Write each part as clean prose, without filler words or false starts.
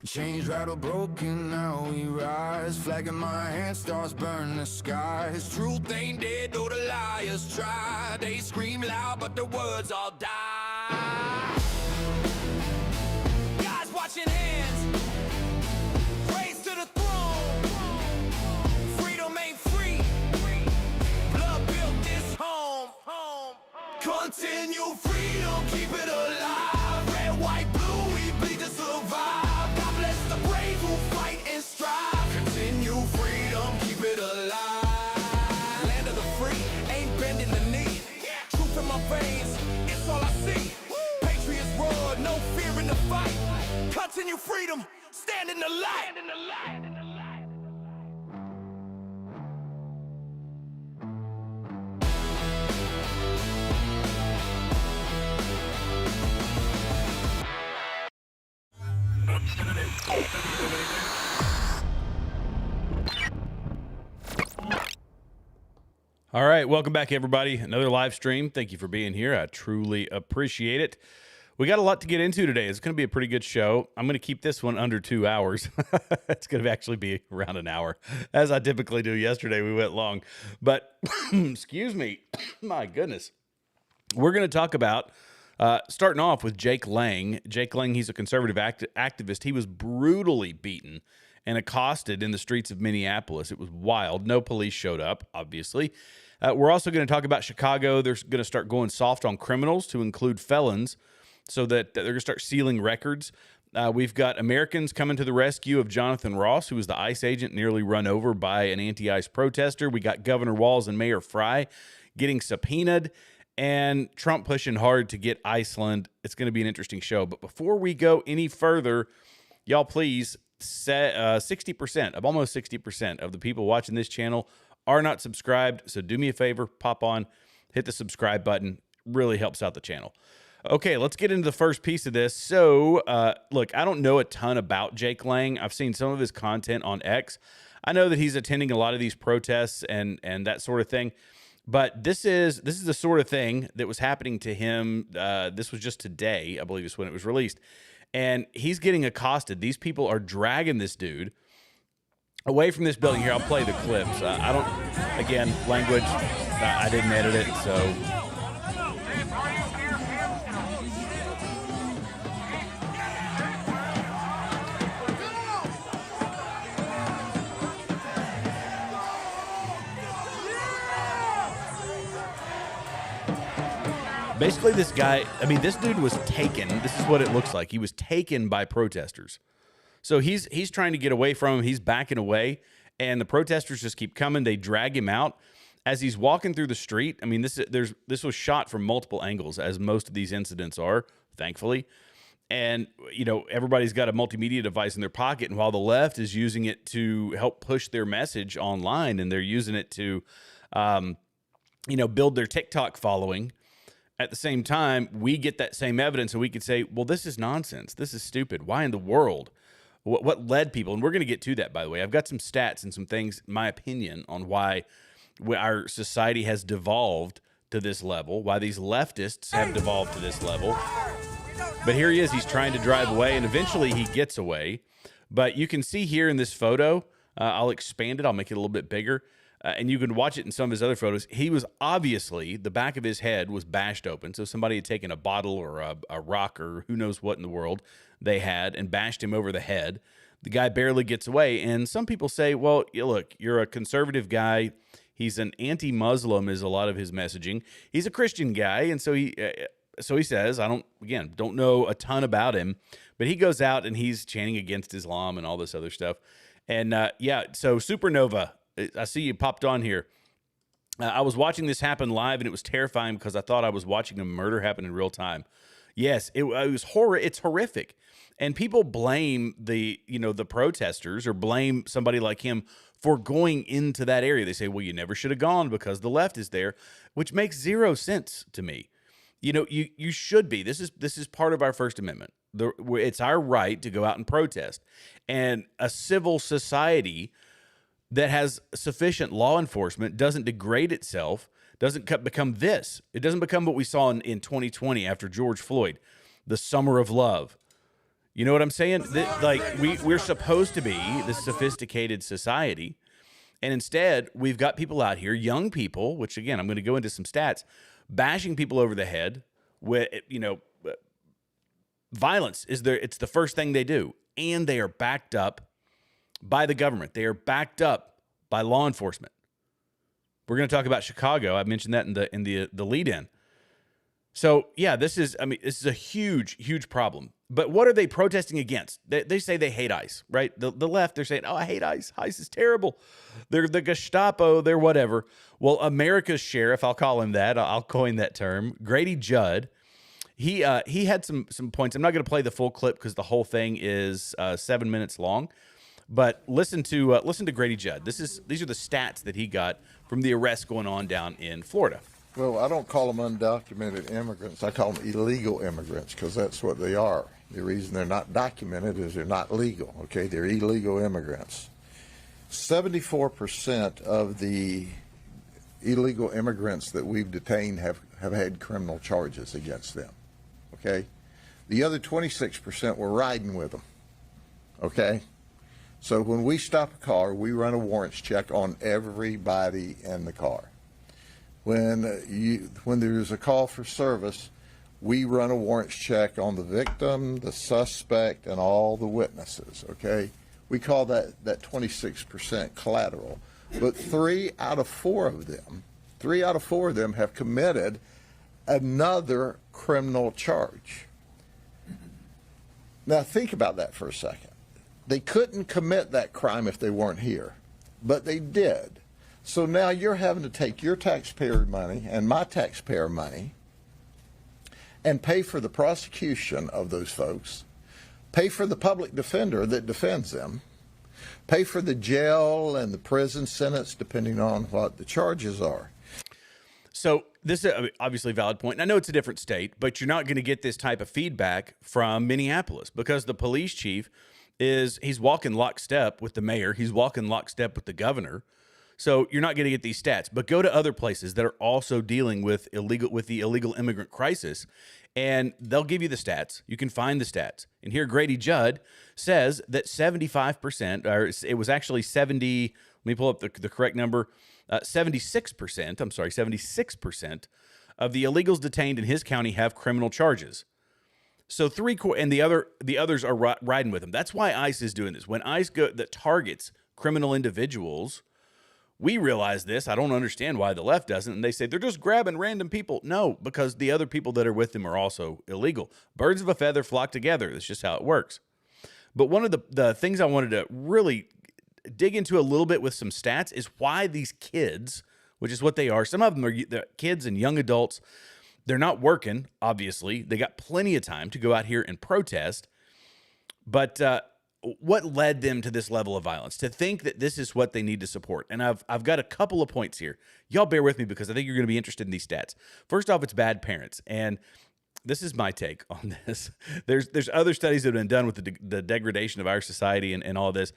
Chains rattle broken, now we rise. Flag in my hand starts burning the skies. Truth ain't dead, though the liars try. They scream loud, but the words all die. Guys watching hands, raise to the throne. Freedom ain't free, blood built this home. Continue freedom, keep it alive. Red, white, blue, we bleed to survive. Continue freedom, keep it alive. Land of the free, ain't bending the knee. Truth in my veins, it's all I see. Patriots roar, no fear in the fight. Continue freedom, stand in the light. All right, welcome back, everybody. Another live stream. Thank you for being here. I truly appreciate it. We got a lot to get into today. It's going to be a pretty good show. I'm going to keep this one under 2 hours. It's going to actually be around an hour, as I typically do. Yesterday, we went long. But, excuse me, my goodness. We're going to talk about, starting off with Jake Lang. Jake Lang, he's a conservative activist. He was brutally beaten and accosted in the streets of Minneapolis. It was wild. No police showed up, obviously. We're also going to talk about Chicago. They're going to start going soft on criminals to include felons so that they're going to start sealing records. We've got Americans coming to the rescue of Jonathan Ross, who was the ICE agent nearly run over by an anti-ICE protester. We got Governor Walz and Mayor Fry getting subpoenaed, and Trump pushing hard to get Iceland. It's going to be an interesting show. But before we go any further, y'all please, 60%, almost 60% of the people watching this channel are not subscribed. So do me a favor, pop on, hit the subscribe button. Really helps out the channel. Okay, let's get into the first piece of this. So, look, I don't know a ton about Jake Lang. I've seen some of his content on X. I know that he's attending a lot of these protests and that sort of thing. But this is the sort of thing that was happening to him. This was just today, I believe is when it was released. And he's getting accosted. These people are dragging this dude away from this building. Here, I'll play the clips. I don't, again, language, I didn't edit it, so. Basically, this guy, I mean, this dude was taken. This is what it looks like. He was taken by protesters. So he's trying to get away from him. He's backing away, and the protesters just keep coming. They drag him out as he's walking through the street. I mean, this was shot from multiple angles, as most of these incidents are, thankfully. And, you know, everybody's got a multimedia device in their pocket, and while the left is using it to help push their message online, and they're using it to, you know, build their TikTok following, at the same time, we get that same evidence, and we could say, well, this is nonsense. This is stupid. Why in the world? What led people? And we're going to get to that, by the way. I've got some stats and some things, my opinion, on why our society has devolved to this level, why these leftists have devolved to this level. But here he is. He's trying to drive away, and eventually he gets away. But you can see here in this photo, I'll expand it. I'll make it a little bit bigger. And you can watch it in some of his other photos. He was obviously, the back of his head was bashed open. So somebody had taken a bottle or a rock or who knows what in the world they had and bashed him over the head. The guy barely gets away. And some people say, well, look, you're a conservative guy. He's an anti-Muslim is a lot of his messaging. He's a Christian guy. And so he says, I don't know a ton about him, but he goes out and he's chanting against Islam and all this other stuff. And so Supernova, I see you popped on here. I was watching this happen live, and it was terrifying because I thought I was watching a murder happen in real time. Yes, it was horror. It's horrific, and people blame the protesters or blame somebody like him for going into that area. They say, "Well, you never should have gone because the left is there," which makes zero sense to me. You know, you should be. This is part of our First Amendment. It's our right to go out and protest, and a civil society that has sufficient law enforcement doesn't degrade itself, doesn't become this. It doesn't become what we saw in 2020 after George Floyd, the summer of love. You know what I'm saying? Like we're supposed to be this sophisticated society, and instead we've got people out here, young people, which again I'm going to go into some stats, bashing people over the head with violence it's the first thing they do, and they are backed up by the government. They are backed up by law enforcement. We're going to talk about Chicago. I mentioned that in the lead in. So yeah, this is a huge, huge problem. But what are they protesting against? They say they hate ICE, right? The left, they're saying, oh, I hate ICE. ICE is terrible. They're the Gestapo. They're whatever. Well, America's sheriff, I'll call him that. I'll coin that term. Grady Judd. He had some points. I'm not going to play the full clip because the whole thing is 7 minutes long. But listen to Grady Judd. These are the stats that he got from the arrest going on down in Florida. Well, I don't call them undocumented immigrants. I call them illegal immigrants because that's what they are. The reason they're not documented is they're not legal, okay? They're illegal immigrants. 74% of the illegal immigrants that we've detained have had criminal charges against them, okay? The other 26% were riding with them, okay? So when we stop a car, we run a warrants check on everybody in the car. When there's a call for service, we run a warrants check on the victim, the suspect, and all the witnesses, okay? We call that 26% collateral. But 3 out of 4 of them have committed another criminal charge. Now think about that for a second. They couldn't commit that crime if they weren't here, but they did. So now you're having to take your taxpayer money and my taxpayer money and pay for the prosecution of those folks, pay for the public defender that defends them, pay for the jail and the prison sentence, depending on what the charges are. So this is obviously a valid point. And I know it's a different state, but you're not going to get this type of feedback from Minneapolis because the police chief he's walking lockstep with the mayor. He's walking lockstep with the governor. So you're not going to get these stats, but go to other places that are also dealing with the illegal immigrant crisis, and they'll give you the stats. You can find the stats. And here Grady Judd says that 75%, or it was actually 70, let me pull up the correct number, 76% of the illegals detained in his county have criminal charges. So and the others are riding with him. That's why ICE is doing this. When ICE that targets criminal individuals, we realize this. I don't understand why the left doesn't. And they say they're just grabbing random people. No, because the other people that are with them are also illegal. Birds of a feather flock together. That's just how it works. But one of the things I wanted to really dig into a little bit with some stats is why these kids, which is what they are, some of them are kids and young adults, they're not working, obviously. They got plenty of time to go out here and protest. But what led them to this level of violence, to think that this is what they need to support? And I've got a couple of points here. Y'all bear with me because I think you're going to be interested in these stats. First off, it's bad parents. And this is my take on this. There's other studies that have been done with the degradation of our society and all this.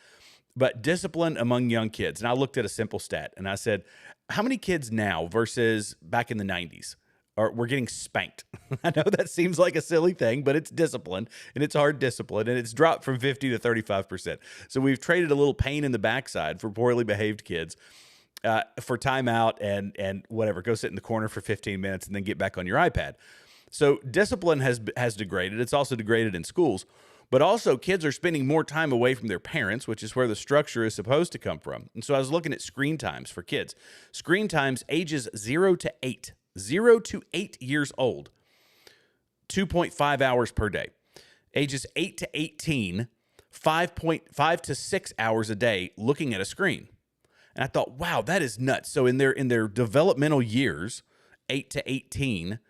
But discipline among young kids. And I looked at a simple stat and I said, how many kids now versus back in the 90s we're getting spanked? I know that seems like a silly thing, but it's discipline, and it's hard discipline, and it's dropped from 50 to 35%. So we've traded a little pain in the backside for poorly behaved kids for timeout and whatever. Go sit in the corner for 15 minutes and then get back on your iPad. So discipline has degraded. It's also degraded in schools. But also, kids are spending more time away from their parents, which is where the structure is supposed to come from. And so I was looking at screen times for kids. Screen times ages 0 to 8 years old, 2.5 hours per day. Ages 8 to 18, 5.5 to 6 hours a day looking at a screen. And I thought, wow, that is nuts. So in their developmental years, 8 to 18,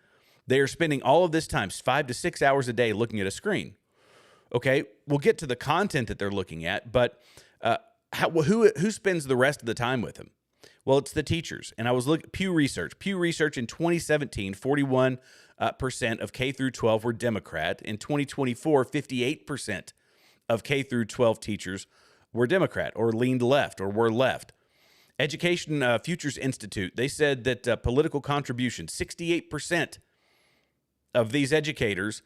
they are spending all of this time, 5 to 6 hours a day looking at a screen. Okay, we'll get to the content that they're looking at, but who spends the rest of the time with them? Well, it's the teachers. And I was looking at Pew Research in 2017, 41% of K through 12 were Democrat. In 2024, 58% of K through 12 teachers were Democrat or leaned left or were left. Education Futures Institute, they said that political contribution, 68% of these educators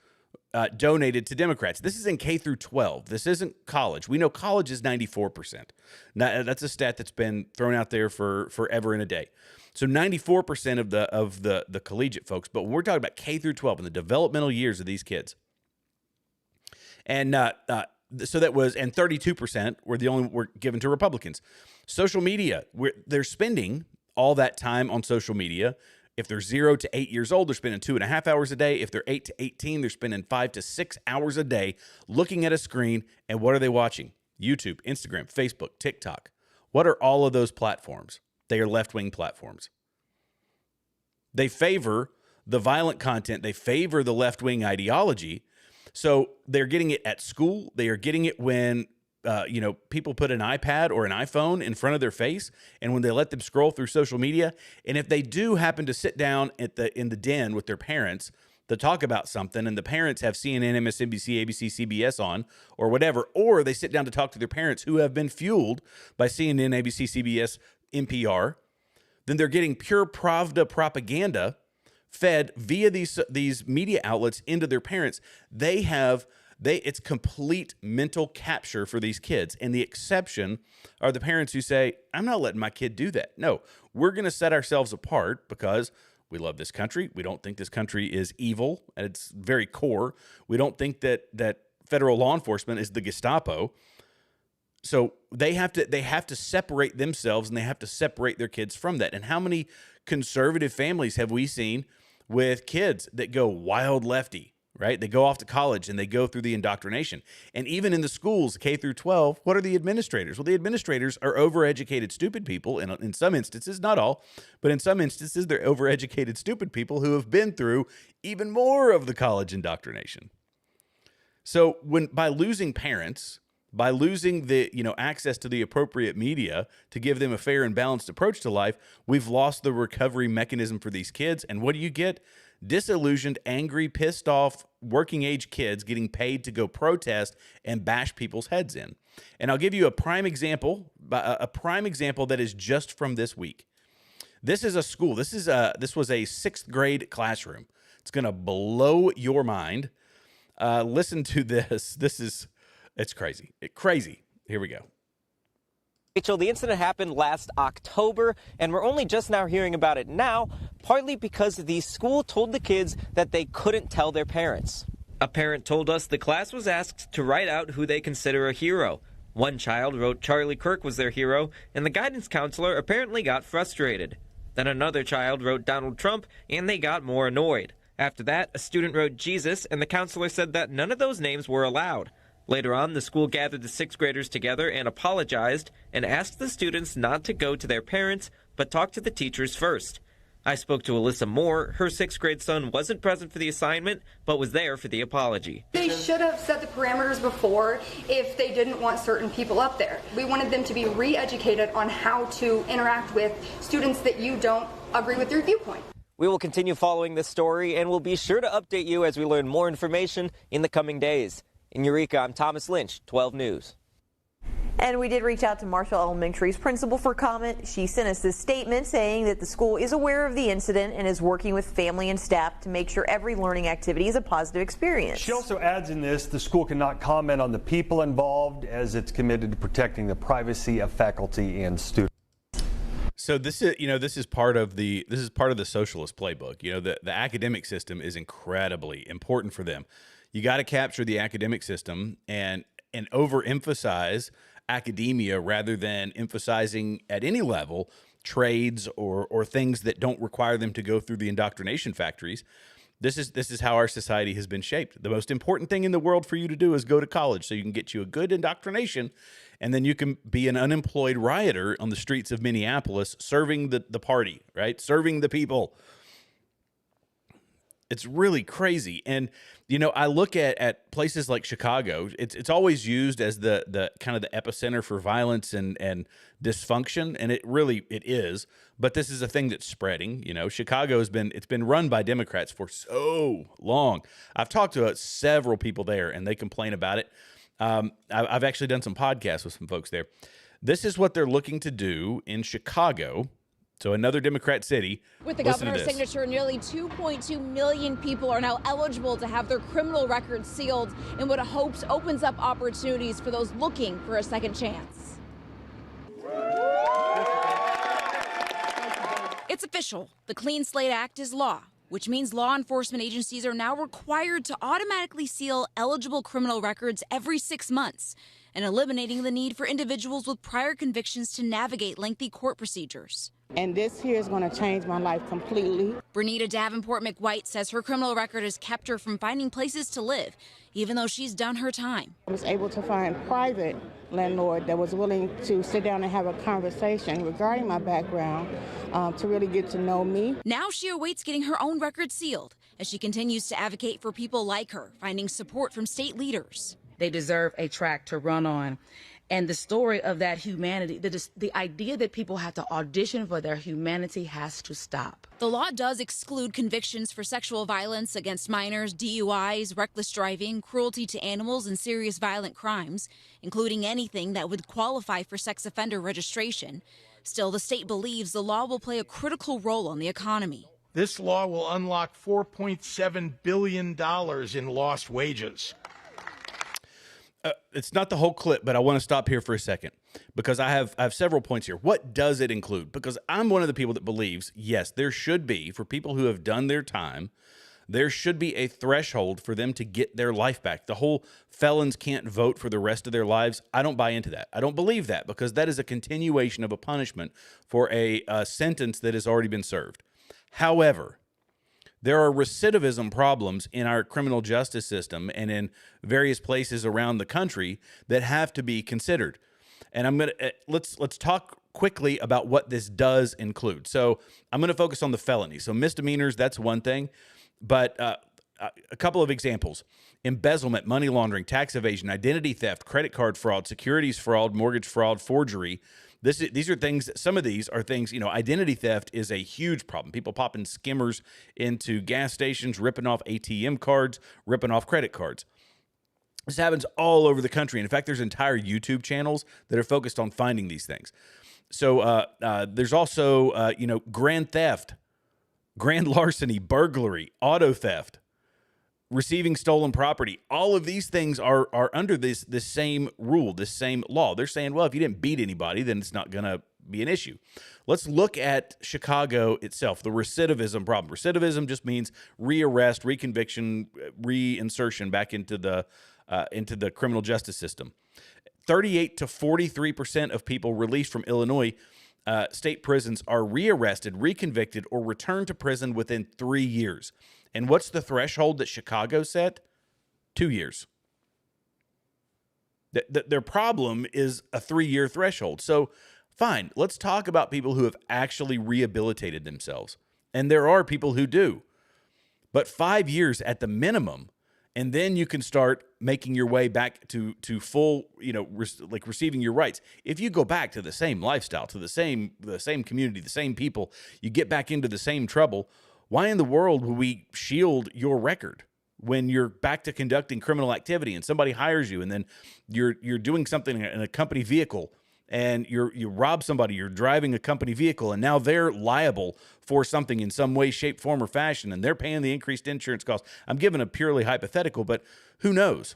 donated to Democrats. This is in K through 12. This isn't college. We know college is 94%. Now, that's a stat that's been thrown out there for forever and a day. So 94% of the collegiate folks, but when we're talking about K through 12 and the developmental years of these kids, and so that was, and 32% were given to Republicans. Social media, they're spending all that time on social media. If they're 0 to 8 years old, they're spending 2.5 hours a day. If they're 8 to 18, they're spending 5 to 6 hours a day looking at a screen. And what are they watching? YouTube, Instagram, Facebook, TikTok. What are all of those platforms? They are left-wing platforms. They favor the violent content. They favor the left-wing ideology. So they're getting it at school. They are getting it when people put an iPad or an iPhone in front of their face, and when they let them scroll through social media. And if they do happen to sit down in the den with their parents to talk about something, and the parents have CNN, MSNBC, ABC, CBS on, or whatever, or they sit down to talk to their parents who have been fueled by CNN, ABC, CBS, NPR, then they're getting pure Pravda propaganda fed via these media outlets into their parents. It's complete mental capture for these kids. And the exception are the parents who say, I'm not letting my kid do that. No, we're going to set ourselves apart because we love this country. We don't think this country is evil at its very core. We don't think that federal law enforcement is the Gestapo. So they have to separate themselves, and they have to separate their kids from that. And how many conservative families have we seen with kids that go wild lefty, right? They go off to college and they go through the indoctrination. And even in the schools, K through 12, what are the administrators? Well, the administrators are overeducated, stupid people. And in some instances, not all, but in some instances, they're overeducated, stupid people who have been through even more of the college indoctrination. So by losing parents, by losing the access to the appropriate media to give them a fair and balanced approach to life, we've lost the recovery mechanism for these kids. And what do you get? Disillusioned, angry, pissed off working age kids getting paid to go protest and bash people's heads in. And I'll give you a prime example that is just from this week. This is a school. This was a 6th grade classroom. It's going to blow your mind. Listen to this. It's crazy. Crazy. Here we go. Rachel, the incident happened last October, and we're only just now hearing about it now, partly because the school told the kids that they couldn't tell their parents. A parent told us the class was asked to write out who they consider a hero. One child wrote Charlie Kirk was their hero, and the guidance counselor apparently got frustrated. Then another child wrote Donald Trump, and they got more annoyed. After that, a student wrote Jesus, and the counselor said that none of those names were allowed. Later on, the school gathered the 6th graders together and apologized and asked the students not to go to their parents, but talk to the teachers first. I spoke to Alyssa Moore. Her 6th grade son wasn't present for the assignment, but was there for the apology. They should have set the parameters before if they didn't want certain people up there. We wanted them to be re-educated on how to interact with students that you don't agree with their viewpoint. We will continue following this story, and we'll be sure to update you as we learn more information in the coming days. In Eureka, I'm Thomas Lynch, 12 News. And we did reach out to Marshall Elementary's principal for comment. She sent us this statement saying that the school is aware of the incident and is working with family and staff to make sure every learning activity is a positive experience. She also adds in this, the school cannot comment on the people involved as it's committed to protecting the privacy of faculty and students. So this is part of the socialist playbook. The academic system is incredibly important for them. You got to capture the academic system and overemphasize academia rather than emphasizing at any level trades or things that don't require them to go through the indoctrination factories. This is how our society has been shaped. The most important thing in the world for you to do is go to college so you can get you a good indoctrination, and then you can be an unemployed rioter on the streets of Minneapolis serving the party, right? Serving the people. It's really crazy. And, I look at places like Chicago. It's always used as the kind of the epicenter for violence and dysfunction. And it is. But this is a thing that's spreading. Chicago it's been run by Democrats for so long. I've talked to several people there, and they complain about it. I've actually done some podcasts with some folks there. This is what they're looking to do in Chicago So another Democrat city. With the Listen to governor's this. signature, nearly 2.2 million people are now eligible to have their criminal records sealed in what it hopes opens up opportunities for those looking for a second chance. It's official. The Clean Slate Act is law, which means law enforcement agencies are now required to automatically seal eligible criminal records every 6 months, and eliminating the need for individuals with prior convictions to navigate lengthy court procedures. And this here is going to change my life completely. Bernita Davenport McWhite says her criminal record has kept her from finding places to live, even though she's done her time. I was able to find a private landlord that was willing to sit down and have a conversation regarding my background to really get to know me. Now she awaits getting her own record sealed as she continues to advocate for people like her, finding support from state leaders. They deserve a track to run on. And the story of that humanity, the idea that people have to audition for their humanity has to stop. The law does exclude convictions for sexual violence against minors, DUIs, reckless driving, cruelty to animals, and serious violent crimes, including anything that would qualify for sex offender registration. Still, the state believes the law will play a critical role on the economy. This law will unlock $4.7 billion in lost wages. It's not the whole clip, but I want to stop here for a second because I have several points here. What does it include? Because I'm one of the people that believes, yes, there should be, for people who have done their time, there should be a threshold for them to get their life back. The whole felons can't vote for the rest of their lives, I don't buy into that. I don't believe that because that is a continuation of a punishment for a sentence that has already been served. However, there are recidivism problems in our criminal justice system and in various places around the country that have to be considered. And I'm gonna let's talk quickly about what this does include. So I'm going to focus on the felony. So misdemeanors, that's one thing, but a couple of examples: embezzlement, money laundering, tax evasion, identity theft, credit card fraud, securities fraud, mortgage fraud, forgery. These are things, some of these are things, identity theft is a huge problem. People popping skimmers into gas stations, ripping off ATM cards, ripping off credit cards. This happens all over the country. And in fact, there's entire YouTube channels that are focused on finding these things. So there's also, grand theft, grand larceny, burglary, auto theft, receiving stolen property. All of these things are under this same rule, this same law. They're saying, well, if you didn't beat anybody, then it's not going to be an issue. Let's look at Chicago itself, the recidivism problem. Recidivism just means rearrest, reconviction, reinsertion back into the criminal justice system. 38 to 43% of people released from Illinois state prisons are rearrested, reconvicted, or returned to prison within 3 years. And what's the threshold that Chicago set? 2 years. Their problem is a 3-year threshold. So fine, let's talk about people who have actually rehabilitated themselves. And there are people who do. But 5 years at the minimum, and then you can start making your way back to full, like receiving your rights. If you go back to the same lifestyle, to the same community, the same people, you get back into the same trouble. Why in the world would we shield your record when you're back to conducting criminal activity and somebody hires you and then you're doing something in a company vehicle and you rob somebody, you're driving a company vehicle, and now they're liable for something in some way, shape, form, or fashion, and they're paying the increased insurance costs. I'm giving a purely hypothetical, but who knows?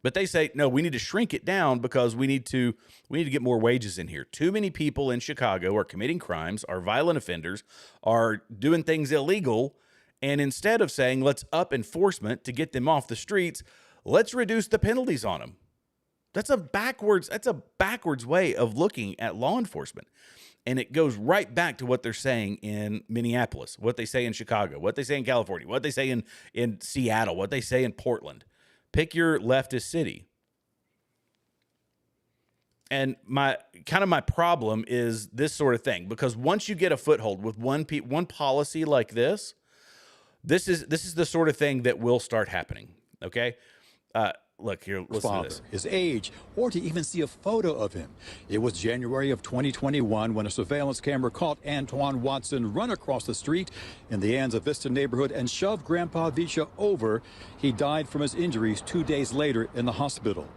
But they say, no, we need to shrink it down because we need to get more wages in here. Too many people in Chicago are committing crimes, are violent offenders, are doing things illegal, and instead of saying, let's up enforcement to get them off the streets, let's reduce the penalties on them. That's a backwards way of looking at law enforcement. And it goes right back to what they're saying in Minneapolis, what they say in Chicago, what they say in California, what they say in Seattle, what they say in Portland. Pick your leftist city. And my problem is this sort of thing, because once you get a foothold with one policy like this is the sort of thing that will start happening. Okay. look here, listen to this. His age, or to even see a photo of him. It was January of 2021 when a surveillance camera caught Antoine Watson run across the street in the Anza Vista neighborhood and shoved Grandpa Visha over. He died from his injuries 2 days later in the hospital.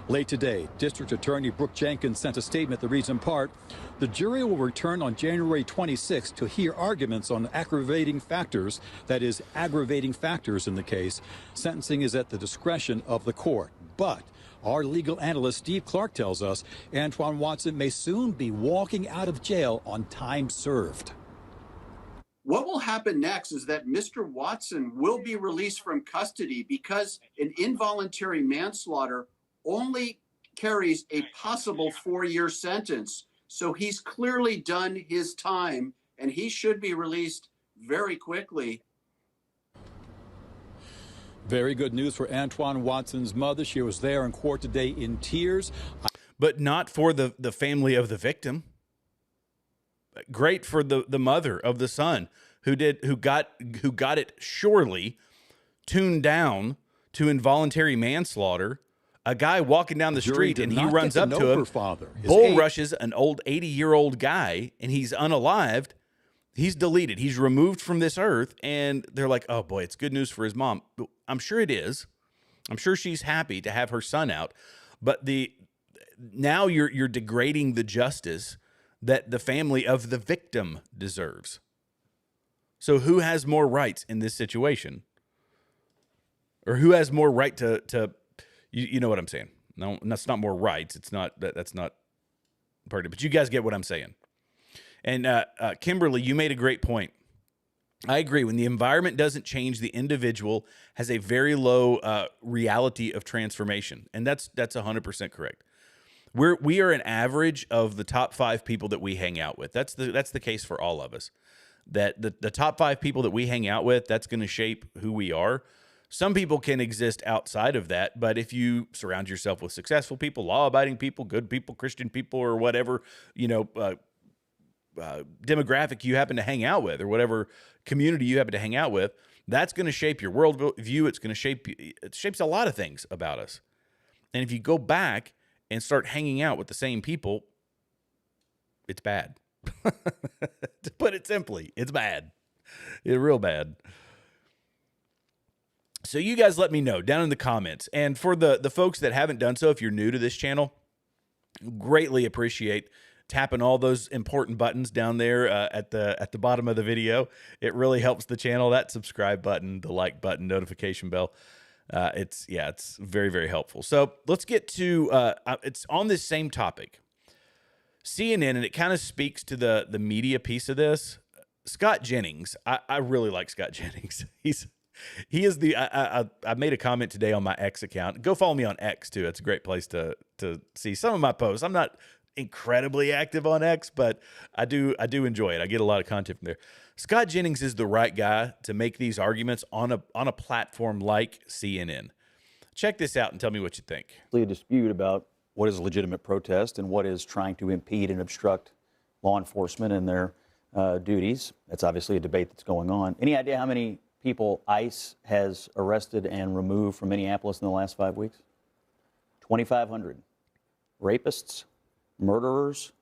Late today, District Attorney Brooke Jenkins sent a statement that reads in part, the jury will return on January 26 to hear arguments on aggravating factors, that is, aggravating factors in the case. Sentencing is at the discretion of the court. But our legal analyst Steve Clark tells us Antoine Watson may soon be walking out of jail on time served. What will happen next is that Mr. Watson will be released from custody because an involuntary manslaughter only carries a possible 4-year sentence. So he's clearly done his time, and he should be released very quickly. Very good news for Antoine Watson's mother. She was there in court today in tears. But not for the family of the victim. Great for the mother of the son who got it surely tuned down to involuntary manslaughter. A guy walking down the street and he runs up to him, bull rushes an old 80-year-old guy, and he's unalived. He's deleted. He's removed from this earth, and they're like, oh, boy, it's good news for his mom. I'm sure it is. I'm sure she's happy to have her son out. But now you're degrading the justice that the family of the victim deserves. So who has more rights in this situation? Or who has more right to you know what I'm saying? No, that's not more rights. It's not that's not part of it. But you guys get what I'm saying. And Kimberly, you made a great point. I agree. When the environment doesn't change, the individual has a very low reality of transformation, and that's 100% correct. We are an average of the top 5 people that we hang out with. That's the case for all of us. That the top 5 people that we hang out with, that's going to shape who we are. Some people can exist outside of that, but if you surround yourself with successful people, law-abiding people, good people, Christian people, or whatever, demographic you happen to hang out with, or whatever community you happen to hang out with, that's going to shape your worldview. It's going to it shapes a lot of things about us. And if you go back and start hanging out with the same people, it's bad. To put it simply, it's bad. It's real bad. So you guys let me know down in the comments. And for the folks that haven't done so, if you're new to this channel, greatly appreciate tapping all those important buttons down there at the bottom of the video. It really helps the channel. That subscribe button, the like button, notification bell. It's very, very helpful. So let's get to it's on this same topic. CNN, and it kind of speaks to the media piece of this. Scott Jennings, I really like Scott Jennings. He is I made a comment today on my X account. Go follow me on X too. It's a great place to see some of my posts. I'm not incredibly active on X, but I do enjoy it. I get a lot of content from there. Scott Jennings is the right guy to make these arguments on a platform like CNN. Check this out and tell me what you think. A dispute about what is a legitimate protest and what is trying to impede and obstruct law enforcement in their duties. That's obviously a debate that's going on. Any idea how many people ICE has arrested and removed from Minneapolis in the last 5 weeks? 2,500. Rapists, murderers,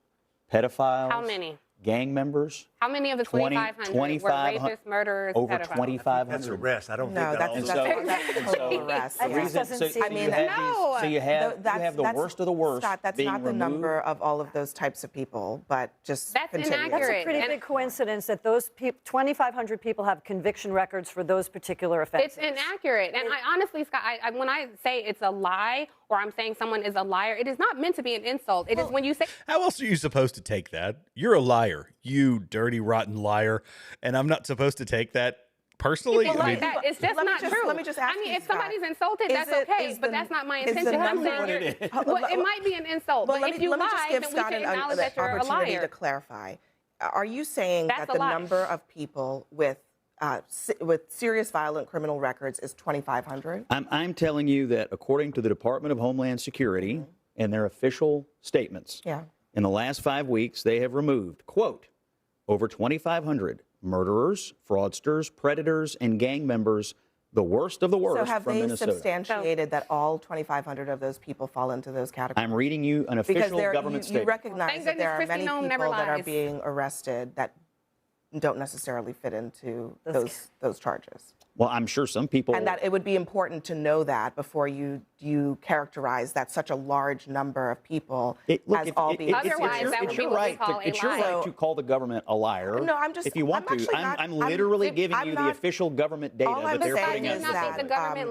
pedophiles. How many? Gang members. How many of the 2,500 were rapists, murderers, over pedophiles? 2,500. That's arrest. I don't No, think that's total arrest. So you have the worst of the worst. Scott, that's not the number of all of those types of people, but just that's inaccurate. That's a pretty big coincidence that those 2,500 people have conviction records for those particular offenses. It's inaccurate. And I honestly, Scott, when I say it's a lie or I'm saying someone is a liar, it is not meant to be an insult. It is when you say... How else are you supposed to take that? You're a liar, you dirty, rotten liar. And I'm not supposed to take that personally? People like that. It's just not true. Let me just ask if somebody's insulted, that's okay, but that's not my intention. It might be an insult, but if you lie, then we can acknowledge that you're a liar. To clarify, are you saying that the number of people with serious violent criminal records is 2,500? I'm telling you that according to the Department of Homeland Security and their official statements, in the last 5 weeks, they have removed, quote, over 2,500 murderers, fraudsters, predators, and gang members The worst of the worst So have from they Minnesota. substantiated that all 2,500 of those people fall into those categories? I'm reading you an official government you statement. recognize that there are many people that are being arrested that don't necessarily fit into those charges. Well, I'm sure some people... And that it would be important to know that before you characterize that such a large number of people as all being... Otherwise, that would be what we call a lie. It's your right to call the government a liar. No, I'm just... If you want to. I'm literally giving you the official government data that they're putting out.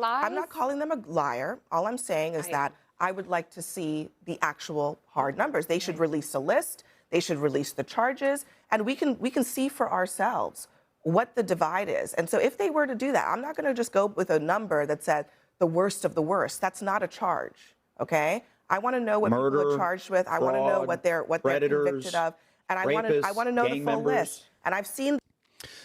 I'm not calling them a liar. All I'm saying is that I would like to see the actual hard numbers. They should release a list. They should release the charges. And we can see for ourselves what the divide is. And so if they were to do that, I'm not going to just go with a number that said the worst of the worst. That's not a charge, okay? I want to know what people are charged with. I want to know what they're convicted of. And I want to know the full list. And I've seen...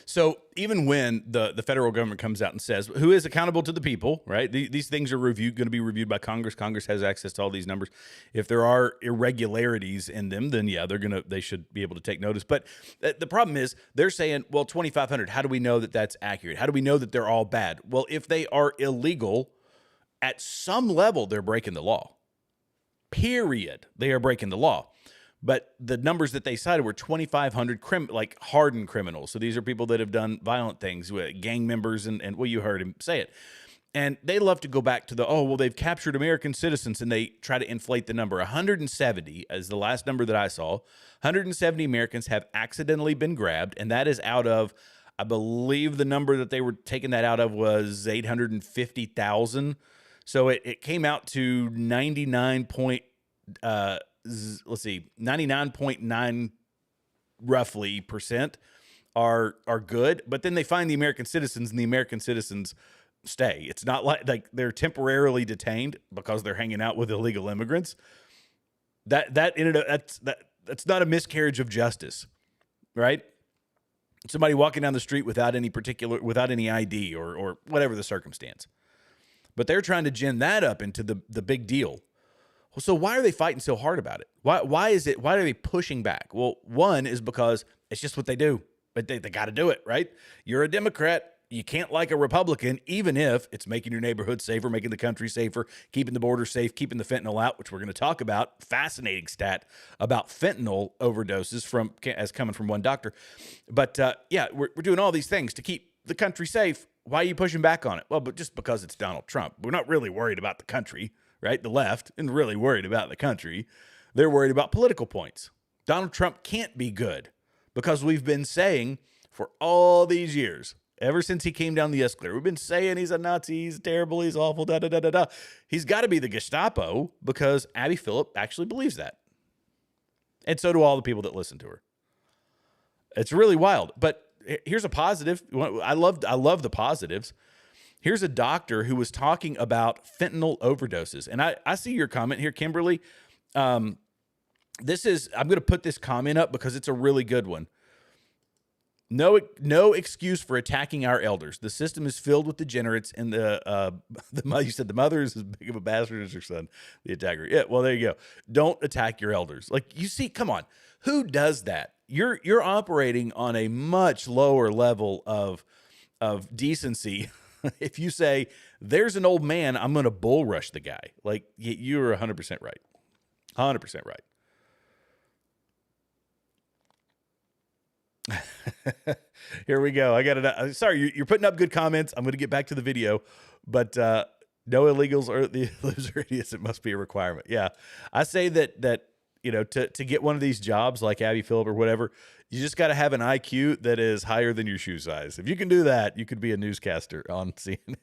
So even when the federal government comes out and says who is accountable to the people, right? These things are going to be reviewed by Congress. Congress has access to all these numbers. If there are irregularities in them, then yeah, they should be able to take notice. But the problem is they're saying, well, 2,500. How do we know that that's accurate? How do we know that they're all bad? Well, if they are illegal, at some level they're breaking the law. Period. They are breaking the law. But the numbers that they cited were 2,500 hardened criminals. So these are people that have done violent things, gang members, and well, you heard him say it. And they love to go back to they've captured American citizens, and they try to inflate the number. 170 is the last number that I saw. 170 Americans have accidentally been grabbed, and that is out of, I believe the number that they were taking that out of was 850,000. So it came out to 99.9 roughly percent are good, but then they find the American citizens, and the American citizens stay. It's not like they're temporarily detained because they're hanging out with illegal immigrants. That's not a miscarriage of justice, right? Somebody walking down the street without any ID or whatever the circumstance. But they're trying to gin that up into the big deal. So why are they fighting so hard about it? Why are they pushing back? Well, one is because it's just what they do. But they got to do it, right? You're a Democrat. You can't like a Republican, even if it's making your neighborhood safer, making the country safer, keeping the border safe, keeping the fentanyl out, which we're going to talk about. Fascinating stat about fentanyl overdoses as coming from one doctor. But we're doing all these things to keep the country safe. Why are you pushing back on it? Well, but just because it's Donald Trump. We're not really worried about the country. Right? The left isn't really worried about the country. They're worried about political points. Donald Trump can't be good because we've been saying for all these years, ever since he came down the escalator, we've been saying he's a Nazi, he's terrible, he's awful, da-da-da-da-da. He's got to be the Gestapo because Abby Phillip actually believes that. And so do all the people that listen to her. It's really wild. But here's a positive. I love the positives. Here's a doctor who was talking about fentanyl overdoses. And I see your comment here, Kimberly. I'm going to put this comment up because it's a really good one. No excuse for attacking our elders. The system is filled with degenerates, and you said the mother is as big of a bastard as her son, the attacker. Yeah, well, there you go. Don't attack your elders. Like, you see, come on. Who does that? You're operating on a much lower level of decency. If you say, there's an old man, I'm going to bull rush the guy. Like, you're 100% right. 100% right. Here we go. I got it. Sorry, you're putting up good comments. I'm going to get back to the video. But no illegals or the loser idiots. It must be a requirement. Yeah. I say that to get one of these jobs like Abby Phillip or whatever, you just got to have an IQ that is higher than your shoe size. If you can do that, you could be a newscaster on CNN.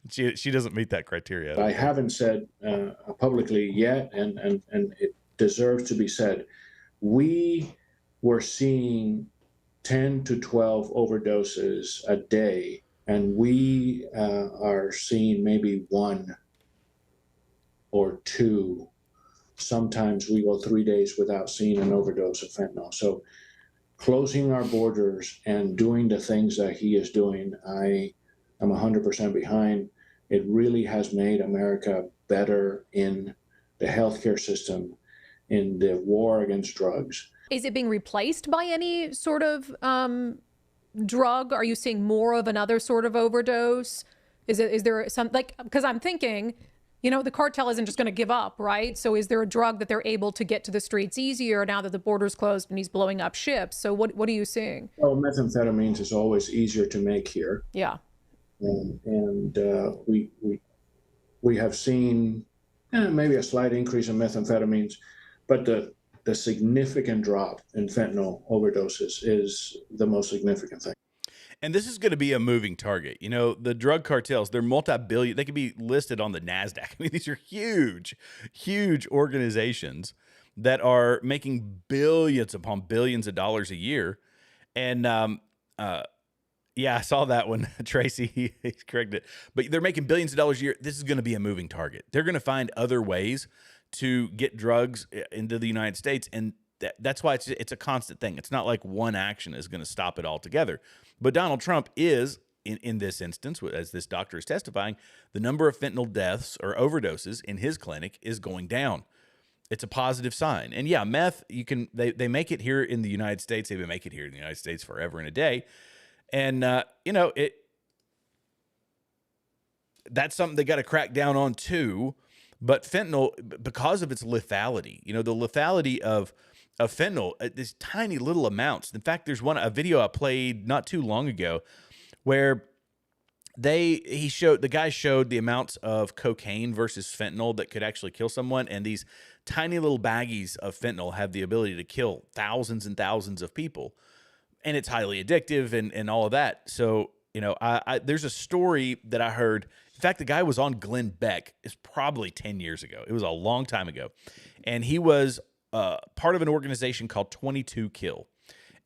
She doesn't meet that criteria. I haven't said publicly yet, and it deserves to be said. We were seeing 10 to 12 overdoses a day, and we are seeing maybe 1 or 2. Sometimes we go 3 days without seeing an overdose of fentanyl. So closing our borders and doing the things that he is doing, I am 100% behind. It really has made America better in the healthcare system, in the war against drugs. Is it being replaced by any sort of drug? Are you seeing more of another sort of overdose? Is there some, like, because I'm thinking, the cartel isn't just going to give up, right? So is there a drug that they're able to get to the streets easier now that the border's closed and he's blowing up ships? So what are you seeing? Well, methamphetamines is always easier to make here. Yeah. And we have seen maybe a slight increase in methamphetamines, but the significant drop in fentanyl overdoses is the most significant thing. And this is going to be a moving target. The drug cartels, they're multi-billion. They could be listed on the NASDAQ. I mean, these are huge, huge organizations that are making billions upon billions of dollars a year. And, yeah, I saw that one, Tracy. He's corrected. But they're making billions of dollars a year. This is going to be a moving target. They're going to find other ways to get drugs into the United States. And that's why it's a constant thing. It's not like one action is going to stop it altogether. But Donald Trump is, in this instance, as this doctor is testifying, the number of fentanyl deaths or overdoses in his clinic is going down. It's a positive sign. And yeah, meth, they make it here in the United States. They've been making it here in the United States forever and a day. And, that's something they got to crack down on too. But fentanyl, because of its lethality, the lethality of fentanyl, these tiny little amounts. In fact, there's a video I played not too long ago where the guy showed the amounts of cocaine versus fentanyl that could actually kill someone. And these tiny little baggies of fentanyl have the ability to kill thousands and thousands of people. And it's highly addictive and all of that. So, there's a story that I heard. In fact, the guy was on Glenn Beck. It's probably 10 years ago. It was a long time ago. And he was part of an organization called 22 Kill.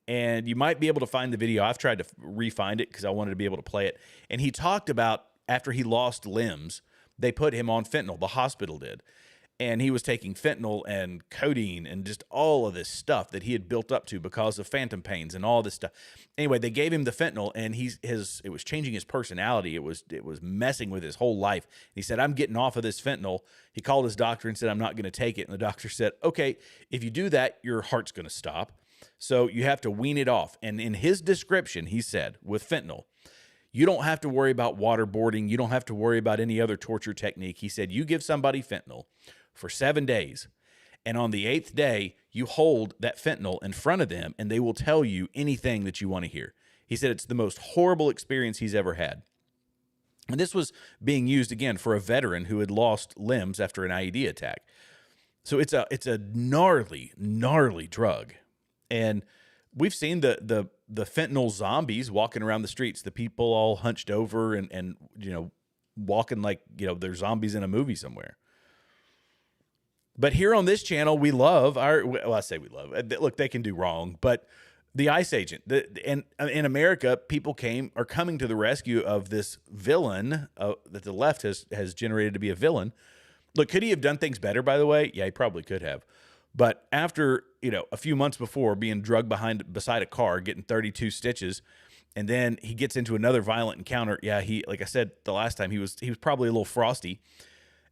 And you might be able to find the video. I've tried to re-find it because I wanted to be able to play it. And he talked about after he lost limbs, they put him on fentanyl. The hospital did. And he was taking fentanyl and codeine and just all of this stuff that he had built up to because of phantom pains and all this stuff. Anyway, they gave him the fentanyl, and it was changing his personality. It was messing with his whole life. He said, "I'm getting off of this fentanyl." He called his doctor and said, "I'm not going to take it." And the doctor said, "Okay, if you do that, your heart's going to stop. So you have to wean it off." And in his description, he said, with fentanyl, you don't have to worry about waterboarding. You don't have to worry about any other torture technique. He said, you give somebody fentanyl for 7 days, and on the 8th day, you hold that fentanyl in front of them, and they will tell you anything that you want to hear. He said it's the most horrible experience he's ever had. And this was being used, again, for a veteran who had lost limbs after an IED attack. So it's a gnarly, gnarly drug. And we've seen the fentanyl zombies walking around the streets, the people all hunched over and walking like, they're zombies in a movie somewhere. But here on this channel, we love I say we love. Look, they can do wrong, but the ICE agent, and in America, people are coming to the rescue of this villain that the left has generated to be a villain. Look, could he have done things better, by the way? Yeah, he probably could have. But after, a few months before being drugged beside a car, getting 32 stitches, and then he gets into another violent encounter. Yeah, like I said the last time, he was probably a little frosty.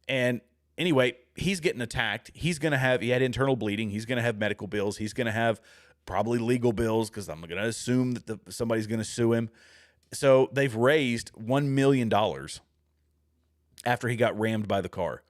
And anyway, he's getting attacked. He had internal bleeding. He's going to have medical bills. He's going to have probably legal bills because I'm going to assume that somebody's going to sue him. So they've raised $1 million after he got rammed by the car.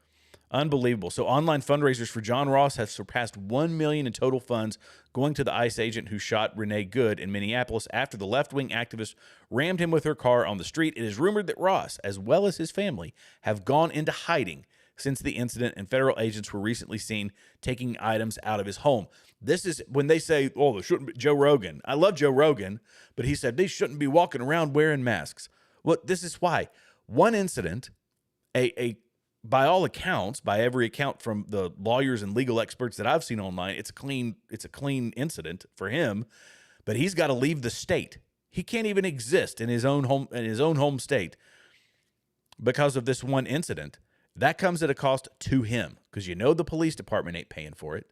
Unbelievable. So online fundraisers for John Ross have surpassed $1 million in total funds going to the ICE agent who shot Renee Good in Minneapolis after the left-wing activist rammed him with her car on the street. It is rumored that Ross, as well as his family, have gone into hiding since the incident, and federal agents were recently seen taking items out of his home. This is when they say, "Oh, there shouldn't be." Joe Rogan. I love Joe Rogan, but he said they shouldn't be walking around wearing masks. Well, this is why. One incident, by all accounts, by every account from the lawyers and legal experts that I've seen online, it's a clean incident for him, but he's got to leave the state. He can't even exist in his own home state because of this one incident. That comes at a cost to him because the police department ain't paying for it.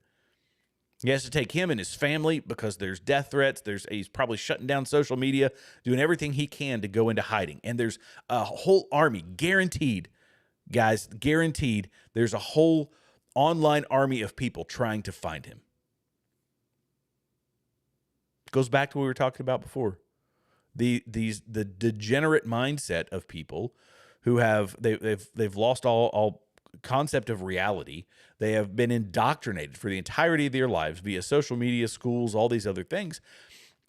He has to take him and his family because there's death threats. He's probably shutting down social media, doing everything he can to go into hiding. And there's a whole army, guaranteed, guys, guaranteed, there's a whole online army of people trying to find him. Goes back to what we were talking about before. The degenerate mindset of people who have they've lost all concept of reality. They have been indoctrinated for the entirety of their lives via social media, schools, all these other things,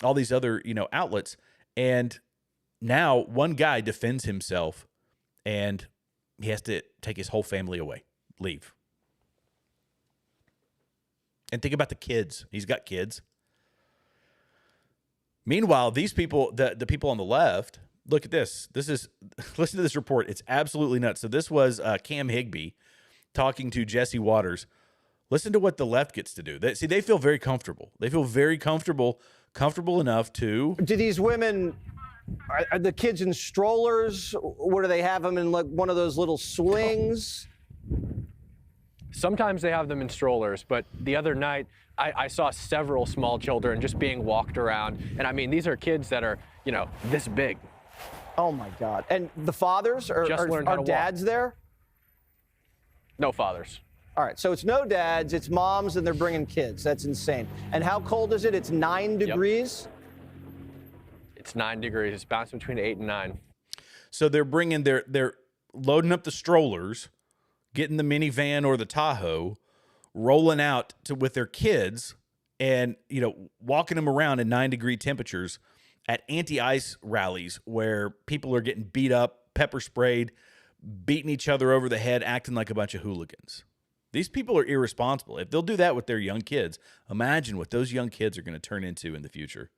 all these other, outlets. And now one guy defends himself and he has to take his whole family away, leave. And think about the kids. He's got kids. Meanwhile, these people, the people on the left, look at this. Listen to this report. It's absolutely nuts. So this was Cam Higbee talking to Jesse Waters. Listen to what the left gets to do. They feel very comfortable. They feel very comfortable enough to. Do these women, are the kids in strollers? What do they have them in, like one of those little swings? Sometimes they have them in strollers, but the other night I saw several small children just being walked around. And I mean, these are kids that are, this big. Oh my God. And the fathers are dads there? No fathers. All right, so it's no dads, it's moms, and they're bringing kids. That's insane. And how cold is it? It's 9 degrees? Yep. It's 9 degrees. It's bouncing between 8 and 9. So they're bringing they're loading up the strollers, getting the minivan or the Tahoe, rolling out with their kids, and walking them around in 9-degree temperatures at anti-ice rallies where people are getting beat up, pepper sprayed, beating each other over the head, acting like a bunch of hooligans. These people are irresponsible. If they'll do that with their young kids, imagine what those young kids are going to turn into in the future.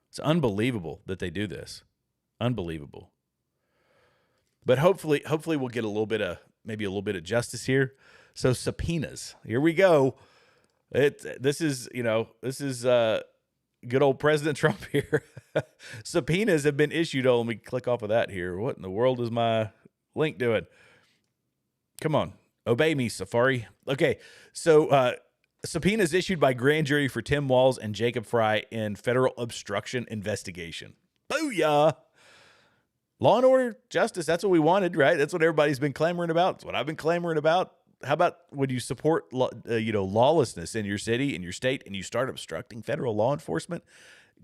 It's unbelievable that they do this. Unbelievable. But hopefully we'll get maybe a little bit of justice here. So subpoenas. Here we go. This is good old President Trump here. Subpoenas have been issued. Oh, let me click off of that here. What in the world is my link doing? Come on. Obey me, Safari. Okay. So subpoenas issued by grand jury for Tim Walz and Jacob Fry in federal obstruction investigation. Booyah. Law and order, justice. That's what we wanted, right? That's what everybody's been clamoring about. That's what I've been clamoring about. How about when you support, lawlessness in your city, in your state, and you start obstructing federal law enforcement?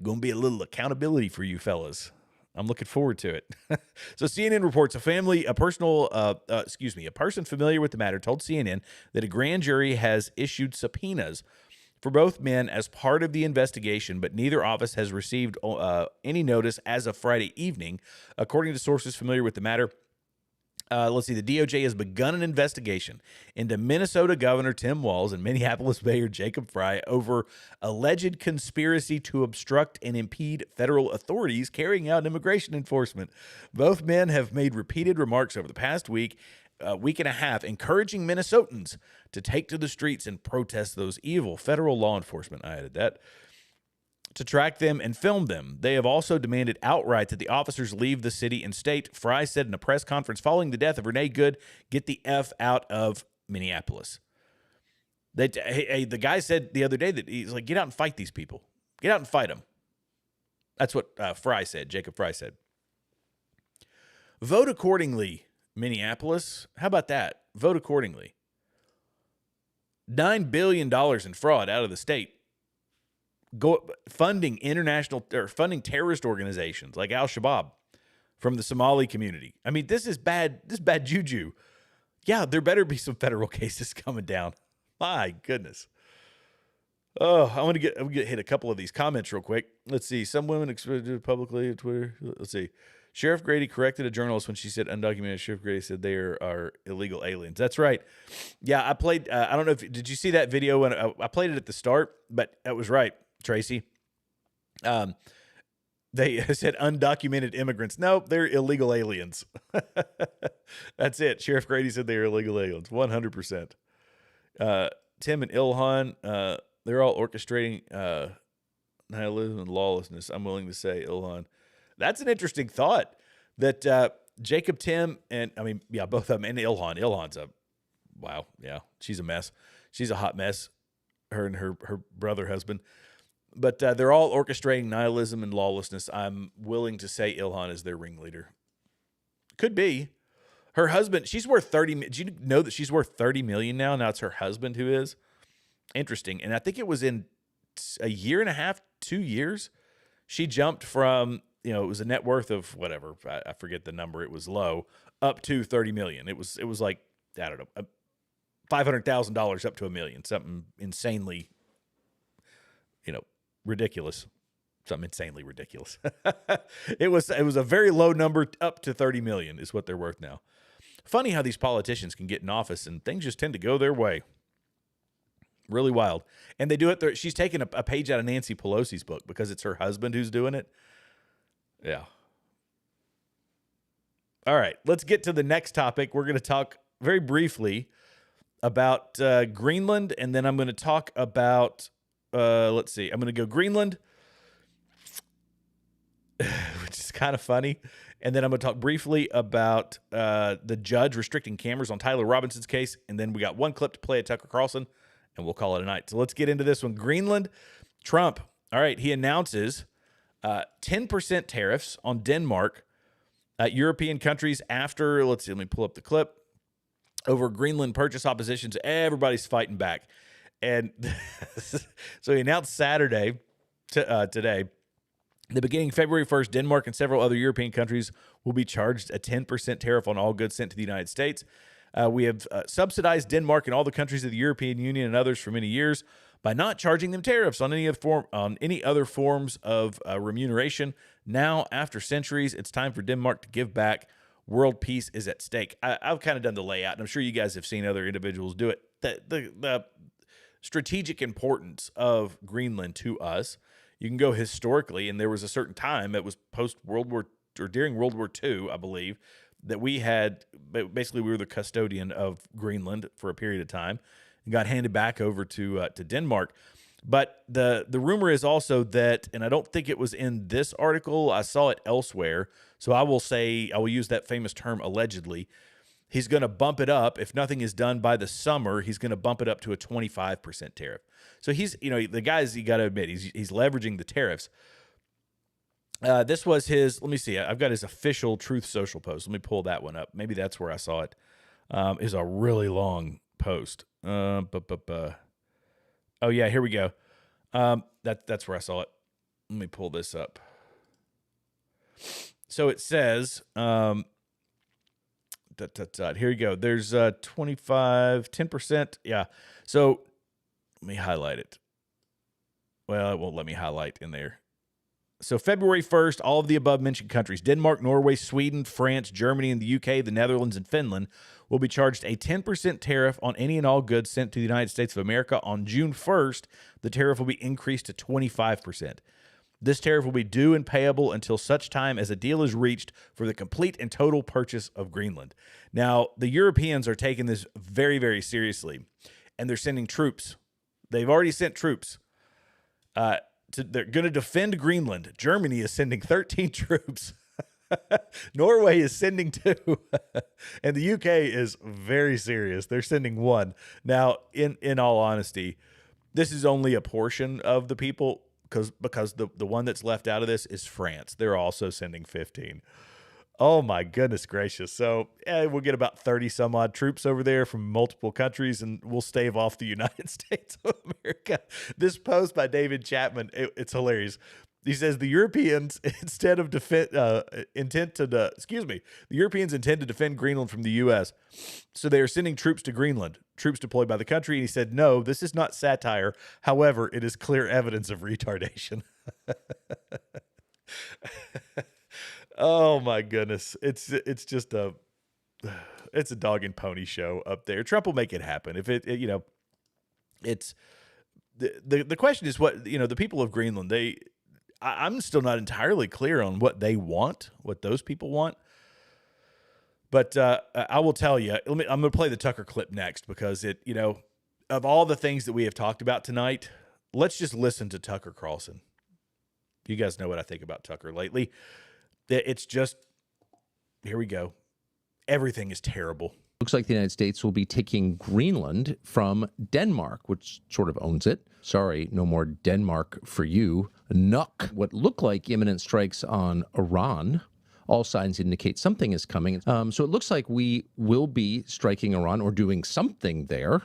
Going to be a little accountability for you fellas. I'm looking forward to it. So CNN reports a person familiar with the matter told CNN that a grand jury has issued subpoenas for both men as part of the investigation, but neither office has received any notice as of Friday evening. According to sources familiar with the matter, let's see, the DOJ has begun an investigation into Minnesota Governor Tim Walz and Minneapolis Mayor Jacob Fry over alleged conspiracy to obstruct and impede federal authorities carrying out immigration enforcement. Both men have made repeated remarks over the past week and a half, encouraging Minnesotans to take to the streets and protest those evil federal law enforcement. I added that. To track them and film them. They have also demanded outright that the officers leave the city and state. Fry said in a press conference following the death of Renee Good, "Get the F out of Minneapolis." The guy said the other day that he's like, get out and fight these people. Get out and fight them. That's what Fry said, Jacob Fry said. Vote accordingly, Minneapolis. How about that? Vote accordingly. $9 billion in fraud out of the state. Funding terrorist organizations like Al-Shabaab from the Somali community. I mean, this is bad. This is bad juju. Yeah, there better be some federal cases coming down. My goodness. Oh, I'm gonna get hit a couple of these comments real quick. Let's see. Some women expressed publicly on Twitter. Let's see. Sheriff Grady corrected a journalist when she said undocumented. Sheriff Grady said they are illegal aliens. That's right. Yeah, I played. I don't know did you see that video? When I played it at the start, but that was right. Tracy. They said undocumented immigrants. Nope, they're illegal aliens. That's it. Sheriff Grady said they're illegal aliens. 100%. Tim and Ilhan, they're all orchestrating nihilism and lawlessness. I'm willing to say, Ilhan. That's an interesting thought that Jacob, Tim, and both of them, and Ilhan. Ilhan's she's a mess. She's a hot mess. Her and her brother husband. But they're all orchestrating nihilism and lawlessness. I'm willing to say Ilhan is their ringleader. Could be. Her husband, she's worth 30. Did you know that she's worth 30 million now? Now it's her husband who is. Interesting. And I think it was in a year and a half, 2 years, she jumped from, it was a net worth of whatever, I forget the number, it was low, up to $30 million. It was like, I don't know, $500,000 up to $1 million, something insanely, ridiculous. Something insanely ridiculous. It was a very low number, up to 30 million is what they're worth now. Funny how these politicians can get in office and things just tend to go their way. Really wild. And they do it. She's taking a page out of Nancy Pelosi's book because it's her husband who's doing it. Yeah. All right, let's get to the next topic. We're going to talk very briefly about Greenland, and then I'm going to talk about, let's see, I'm going to go Greenland, which is kind of funny. And then I'm going to talk briefly about the judge restricting cameras on Tyler Robinson's case. And then we got one clip to play at Tucker Carlson, and we'll call it a night. So let's get into this one. Greenland, Trump. All right, he announces 10% tariffs on Denmark, European countries after, let's see, let me pull up the clip, over Greenland purchase oppositions. Everybody's fighting back. And so he announced Saturday, today, the beginning February 1st, Denmark and several other European countries will be charged a 10% tariff on all goods sent to the United States. We have subsidized Denmark and all the countries of the European Union and others for many years by not charging them tariffs on any other forms of remuneration. Now, after centuries, it's time for Denmark to give back. World peace is at stake. I've kind of done the layout, and I'm sure you guys have seen other individuals do it. The strategic importance of Greenland to us, you can go historically, and there was a certain time, it was post-World War, or during World War II, I believe, that we had, basically we were the custodian of Greenland for a period of time, and got handed back over to Denmark. But the rumor is also that, and I don't think it was in this article, I saw it elsewhere, so I will use that famous term allegedly. He's going to bump it up. If nothing is done by the summer, he's going to bump it up to a 25% tariff. So he's, the guys, you got to admit, he's leveraging the tariffs. This was his, let me see, I've got his official Truth Social post. Let me pull that one up. Maybe that's where I saw it. It's a really long post. Oh yeah, here we go. That's where I saw it. Let me pull this up. So it says, here you go. There's 10%. Yeah. So let me highlight it. Well, it won't let me highlight in there. So February 1st, all of the above mentioned countries, Denmark, Norway, Sweden, France, Germany, and the UK, the Netherlands, and Finland, will be charged a 10% tariff on any and all goods sent to the United States of America. On June 1st, the tariff will be increased to 25%. This tariff will be due and payable until such time as a deal is reached for the complete and total purchase of Greenland. Now, the Europeans are taking this very, very seriously, and they're sending troops. They've already sent troops. They're going to defend Greenland. Germany is sending 13 troops. Norway is sending 2. And the UK is very serious. They're sending 1. Now, in all honesty, this is only a portion of the people because the one that's left out of this is France. They're also sending 15. Oh my goodness gracious. So we'll get about 30 some odd troops over there from multiple countries, and we'll stave off the United States of America. This post by David Chapman, it's hilarious. He says the Europeans intend to defend Greenland from the U.S., so they are sending troops to Greenland, troops deployed by the country. And he said, no, this is not satire. However, it is clear evidence of retardation. Oh my goodness. It's just it's a dog and pony show up there. Trump will make it happen. If it's the question is what, the people of Greenland, I'm still not entirely clear on what they want, what those people want. But I will tell you, I'm going to play the Tucker clip next because of all the things that we have talked about tonight, let's just listen to Tucker Carlson. You guys know what I think about Tucker lately. It's just, here we go. Everything is terrible. Looks like the United States will be taking Greenland from Denmark, which sort of owns it. Sorry, no more Denmark for you. Nuck. What look like imminent strikes on Iran. All signs indicate something is coming. So it looks like we will be striking Iran or doing something there.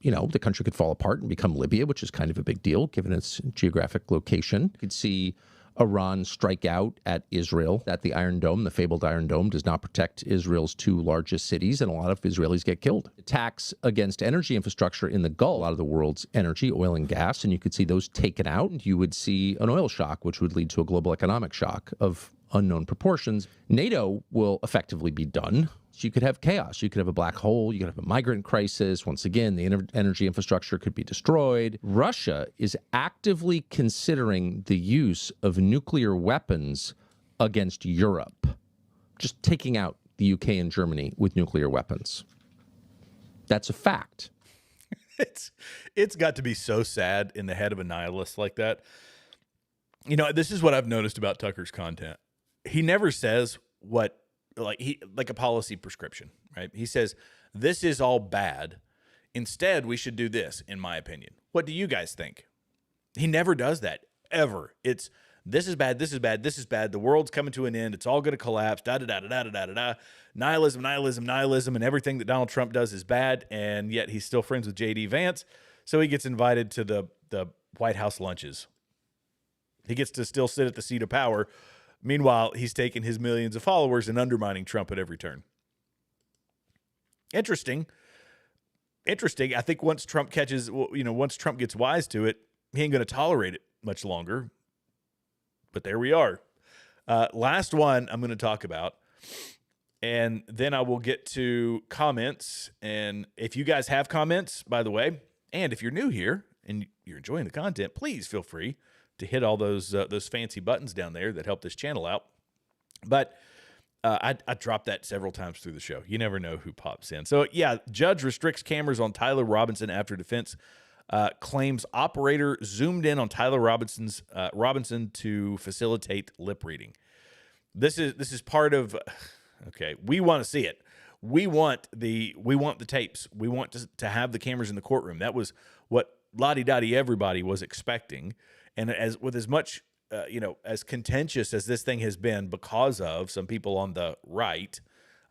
The country could fall apart and become Libya, which is kind of a big deal given its geographic location. You could see Iran strike out at Israel, that the Iron Dome, the fabled Iron Dome, does not protect Israel's two largest cities, and a lot of Israelis get killed. Attacks against energy infrastructure in the Gulf, a lot of the world's energy, oil and gas, and you could see those taken out. You would see an oil shock, which would lead to a global economic shock of unknown proportions. NATO will effectively be done. So you could have chaos. You could have a black hole. You could have a migrant crisis. Once again, the energy infrastructure could be destroyed. Russia is actively considering the use of nuclear weapons against Europe, just taking out the UK and Germany with nuclear weapons. That's a fact. It's got to be so sad in the head of a nihilist like that. You know, this is what I've noticed about Tucker's content. He never says what, like a policy prescription, right? He says, this is all bad. Instead, we should do this, in my opinion. What do you guys think? He never does that, ever. It's, this is bad, this is bad, this is bad. The world's coming to an end. It's all going to collapse, da-da-da-da-da-da-da-da. Nihilism, nihilism, nihilism, and everything that Donald Trump does is bad, and yet he's still friends with J.D. Vance, so he gets invited to the White House lunches. He gets to still sit at the seat of power. Meanwhile, he's taking his millions of followers and undermining Trump at every turn. Interesting. I think once Trump once Trump gets wise to it, he ain't going to tolerate it much longer. But there we are. Last one I'm going to talk about, and then I will get to comments. And if you guys have comments, by the way, and if you're new here and you're enjoying the content, please feel free to hit all those fancy buttons down there that help this channel out. But I dropped that several times through the show. You never know who pops in. So, yeah, judge restricts cameras on Tyler Robinson after defense claims operator zoomed in on Tyler Robinson to facilitate lip reading. This is part of, okay, we want to see it. We want the tapes. We want to have the cameras in the courtroom. That was what la-di-da-di everybody was expecting. And as much, as contentious as this thing has been because of some people on the right,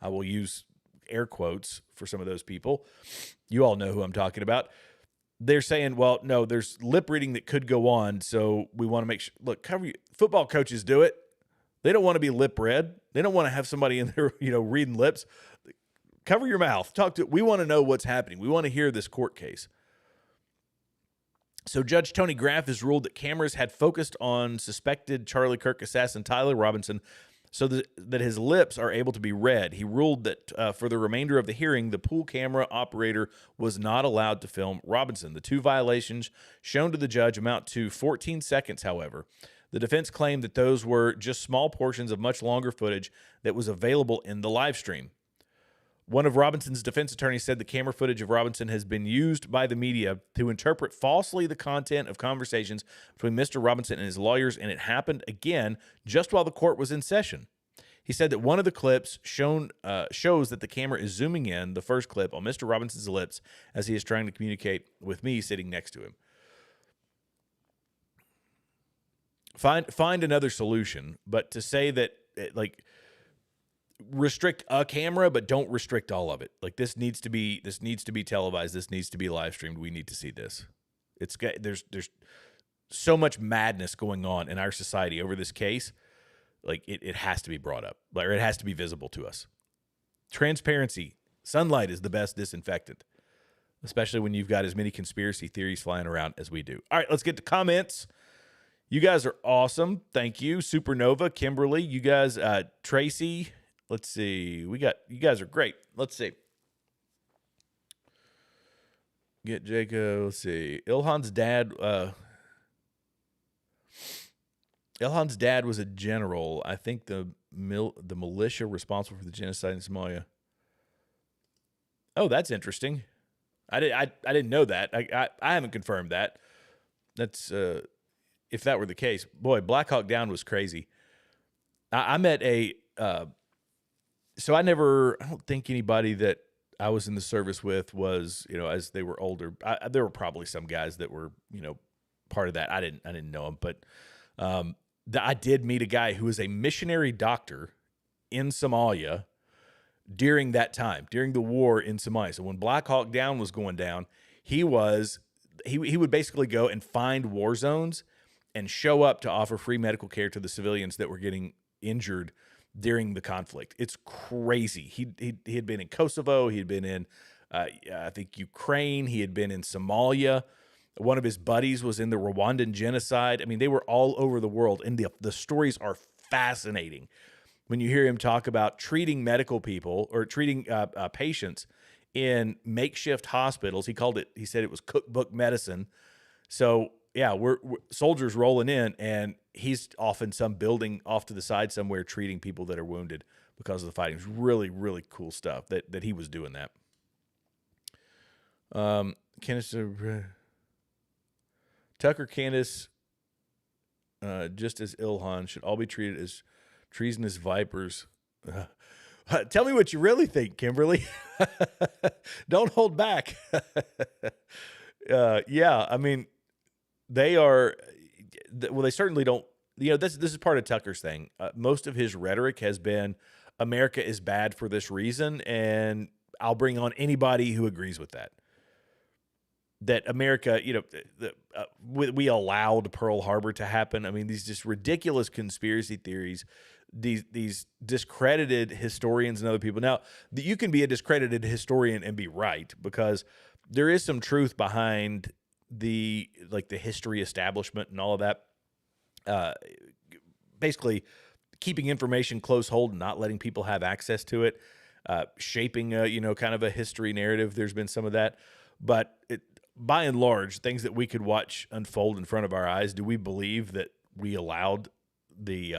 I will use air quotes for some of those people. You all know who I'm talking about. They're saying, well, no, there's lip reading that could go on, so we want to make sure. Look, football coaches do it. They don't want to be lip read. They don't want to have somebody in there, reading lips. Cover your mouth. We want to know what's happening. We want to hear this court case. So Judge Tony Graff has ruled that cameras had focused on suspected Charlie Kirk assassin Tyler Robinson so that his lips are able to be read. He ruled that for the remainder of the hearing, the pool camera operator was not allowed to film Robinson. The two violations shown to the judge amount to 14 seconds, however. The defense claimed that those were just small portions of much longer footage that was available in the live stream. One of Robinson's defense attorneys said the camera footage of Robinson has been used by the media to interpret falsely the content of conversations between Mr. Robinson and his lawyers, and it happened again just while the court was in session. He said that one of the clips shows that the camera is zooming in, the first clip, on Mr. Robinson's lips as he is trying to communicate with me sitting next to him. Find another solution, but to say that, restrict a camera, but don't restrict all of it. This needs to be televised. This needs to be live streamed. We need to see this. There's so much madness going on in our society over this case. It has to be brought up. It has to be visible to us. Transparency. Sunlight is the best disinfectant, especially when you've got as many conspiracy theories flying around as we do. All right, let's get to comments. You guys are awesome. Thank you. Supernova, Kimberly, you guys, Tracy. Let's see. You guys are great. Let's see. Get Jacob. Let's see. Ilhan's dad was a general. I think the militia responsible for the genocide in Somalia. Oh, that's interesting. I didn't know that. I haven't confirmed that. That's if that were the case. Boy, Black Hawk Down was crazy. I met so I don't think anybody that I was in the service with was, as they were older. There were probably some guys that were, part of that. I didn't know them, but I did meet a guy who was a missionary doctor in Somalia during that time, during the war in Somalia. So when Black Hawk Down was going down, he would basically go and find war zones and show up to offer free medical care to the civilians that were getting injured during the conflict. It's crazy. He had been in Kosovo. He had been in, I think, Ukraine. He had been in Somalia. One of his buddies was in the Rwandan genocide. I mean, they were all over the world, and the stories are fascinating. When you hear him talk about treating medical people or treating patients in makeshift hospitals, he said it was cookbook medicine. So yeah, we're soldiers rolling in, and he's off in some building off to the side somewhere treating people that are wounded because of the fighting. It's really, really cool stuff that he was doing that. Tucker, Candace, just as Ilhan, should all be treated as treasonous vipers. Tell me what you really think, Kimberly. Don't hold back. Yeah, I mean, they are, well, they certainly don't, this is part of Tucker's thing. Most of his rhetoric has been, America is bad for this reason, and I'll bring on anybody who agrees with that. That America, we allowed Pearl Harbor to happen. I mean, these just ridiculous conspiracy theories, these discredited historians and other people. Now, you can be a discredited historian and be right, because there is some truth behind the history establishment and all of that. Basically, keeping information close hold and not letting people have access to it, shaping kind of a history narrative. There's been some of that, but by and large, things that we could watch unfold in front of our eyes, do we believe that we allowed the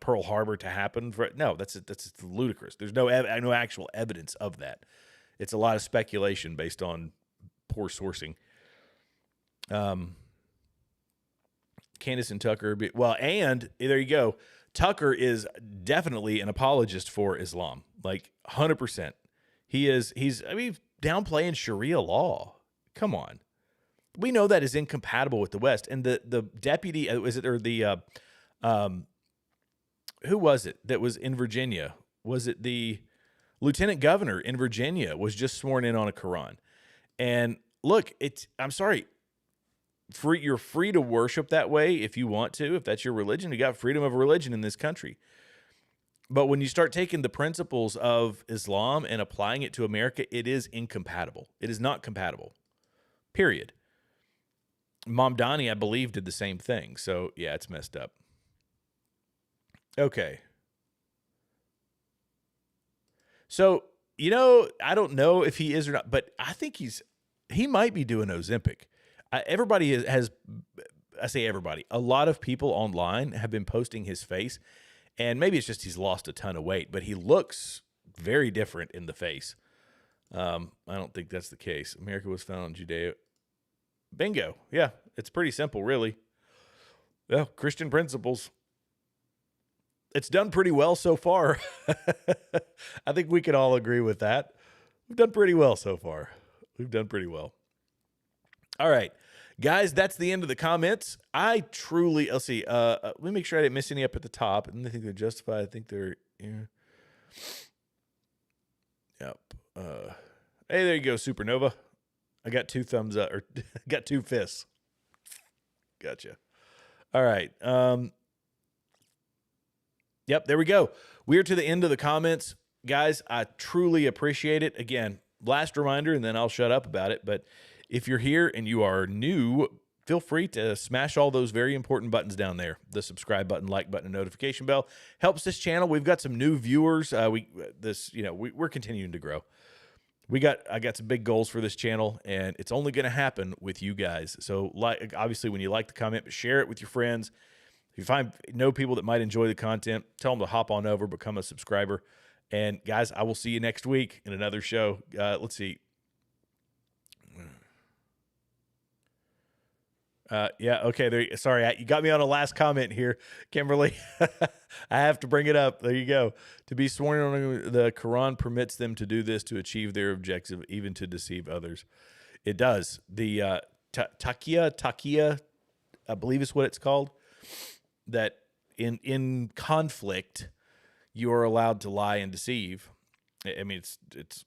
Pearl Harbor to happen? No, that's ludicrous. There's no actual evidence of that. It's a lot of speculation based on poor sourcing. Candace and Tucker, and there you go. Tucker is definitely an apologist for Islam, like 100%. He's downplaying Sharia law. Come on. We know that is incompatible with the West. And the deputy, who was it that was in Virginia? Was it the lieutenant governor in Virginia was just sworn in on a Quran? And look, I'm sorry, you're free to worship that way if you want to, if that's your religion. You got freedom of religion in this country. But when you start taking the principles of Islam and applying it to America, it is incompatible. It is not compatible. Period. Mamdani, I believe, did the same thing. So, yeah, it's messed up. Okay. So, I don't know if he is or not, but I think he might be doing Ozempic. Everybody has, I say everybody, a lot of people online have been posting his face, and maybe it's just he's lost a ton of weight, but he looks very different in the face. I don't think that's the case. America was founded on Judeo. Bingo. Yeah, it's pretty simple, really. Well, Christian principles. It's done pretty well so far. I think we can all agree with that. We've done pretty well so far. We've done pretty well. All right, guys, that's the end of the comments. Let's see. Let me make sure I didn't miss any up at the top. And I think they're justified. I think they're, yeah. Yep. Hey, there you go, Supernova. I got 2 thumbs up, or got 2 fists. Gotcha. All right. Yep, there we go. We're to the end of the comments. Guys, I truly appreciate it. Again, last reminder, and then I'll shut up about it. But if you're here and you are new, feel free to smash all those very important buttons down there. The subscribe button, like button, and notification bell helps this channel. We've got some new viewers. We're continuing to grow. I got some big goals for this channel, and it's only going to happen with you guys. So, obviously, when you like the comment, share it with your friends. If you know people that might enjoy the content, tell them to hop on over, become a subscriber. And guys, I will see you next week in another show. Let's see. Yeah, okay. Sorry, you got me on a last comment here, Kimberly. I have to bring it up. There you go. To be sworn on the Quran permits them to do this to achieve their objective, even to deceive others. It does. The taqiyya, I believe is what it's called. That in conflict, you are allowed to lie and deceive. I mean, it's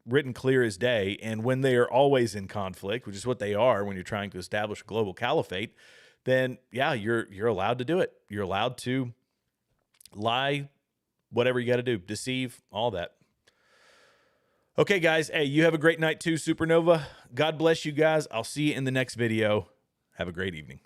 written clear as day. And when they are always in conflict, which is what they are when you're trying to establish a global caliphate, then yeah, you're allowed to do it. You're allowed to lie, whatever you got to do, deceive, all that. Okay, guys. Hey, you have a great night too, Supernova. God bless you guys. I'll see you in the next video. Have a great evening.